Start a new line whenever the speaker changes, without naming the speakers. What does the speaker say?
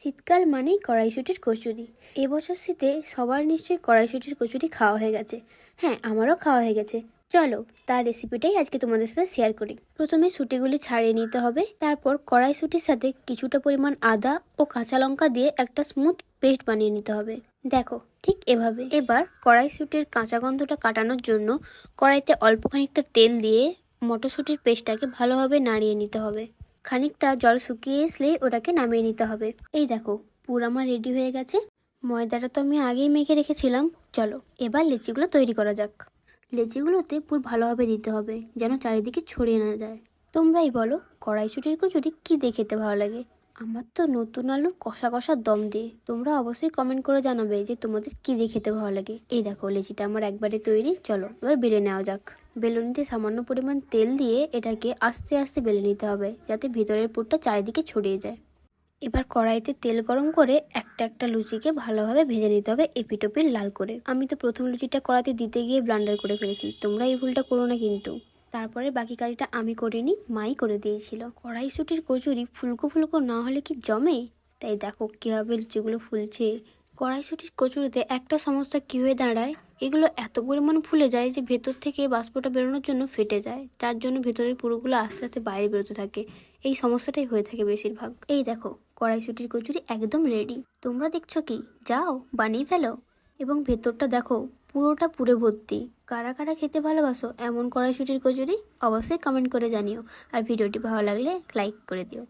শীতকাল মানেই কড়াইশুঁটির কচুরি। এবছর শীতে সবার নিশ্চয়ই কড়াইশুঁটির কচুরি খাওয়া হয়ে গেছে। হ্যাঁ, আমারও খাওয়া হয়ে গেছে। চলো তার রেসিপিটাই আজকে তোমাদের সাথে শেয়ার করি। প্রথমে শুঁটিগুলি ছাড়িয়ে নিতে হবে। তারপর কড়াইশুঁটির সাথে কিছুটা পরিমাণ আদা ও কাঁচা লঙ্কা দিয়ে একটা স্মুথ পেস্ট বানিয়ে নিতে হবে। দেখো ঠিক এভাবে। এবার কড়াইশুঁটির কাঁচা গন্ধটা কাটানোর জন্য কড়াইতে অল্প খানিকটা তেল দিয়ে মটরশুঁটির পেস্টটাকে ভালোভাবে নাড়িয়ে নিতে হবে। খানিকটা জল শুকিয়ে আসলেই ওটাকে নামিয়ে নিতে হবে। এই দেখো পুর আমার রেডি হয়ে গেছে। ময়দাটা তো আমি আগেই মেখে রেখেছিলাম। চলো এবার লেচিগুলো তৈরি করা যাক। লেচিগুলোতে পুর ভালোভাবে দিতে হবে যেন চারিদিকে ছড়িয়ে না যায়। তোমরাই বলো কড়াইশুঁটির কচুরি কি দিয়ে খেতে ভালো লাগে? আমার তো নতুন আলুর কষা কষা দম দিয়ে। তোমরা অবশ্যই কমেন্ট করে জানাবে যে তোমাদের কি দিয়ে খেতে ভালো লাগে। এই দেখো লেচিটা আমার একবারে তৈরি। চলো এবার বেলে নেওয়া যাক। বেলুনিতে সামান্য পরিমাণ তেল দিয়ে এটাকে আস্তে আস্তে বেলে নিতে হবে যাতে ভেতরের পুরটা চারিদিকে ছড়িয়ে যায়। এবার কড়াইতে তেল গরম করে একটা একটা লুচিকে ভালোভাবে ভেজে নিতে হবে এপিট ওপিট লাল করে। আমি তো প্রথম লুচিটা কড়াইতে দিতে গিয়ে ব্লান্ডার করে ফেলেছি, তোমরা এই ভুলটা করো না কিন্তু। তারপরে বাকি কাজটা আমি করিনি, মাই করে দিয়েছিল। কড়াইশুঁটির কচুরি ফুলকো ফুলকো না হলে কি জমে? তাই দেখো কীভাবে লুচিগুলো ফুলছে। কড়াইশুঁটির কচুরিতে একটা সমস্যা কী হয়ে দাঁড়ায়, এগুলো এত পরিমাণ ফুলে যায় যে ভেতর থেকে বাষ্পটা বেরোনোর জন্য ফেটে যায়, তার জন্য ভেতরের পুরোগুলো আস্তে আস্তে বাইরে বেরোতে থাকে। এই সমস্যাটাই হয়ে থাকে বেশিরভাগ। এই দেখো কড়াইশুঁটির কচুরি একদম রেডি। তোমরা দেখছো কি? যাও বানিয়ে ফেলো। এবং ভেতরটা দেখো পুরোটা পুরে ভর্তি। কারা কারা খেতে ভালোবাসো এমন কড়াইশুঁটির কচুরি অবশ্যই কমেন্ট করে জানিও। আর ভিডিওটি ভালো লাগলে লাইক করে দিও।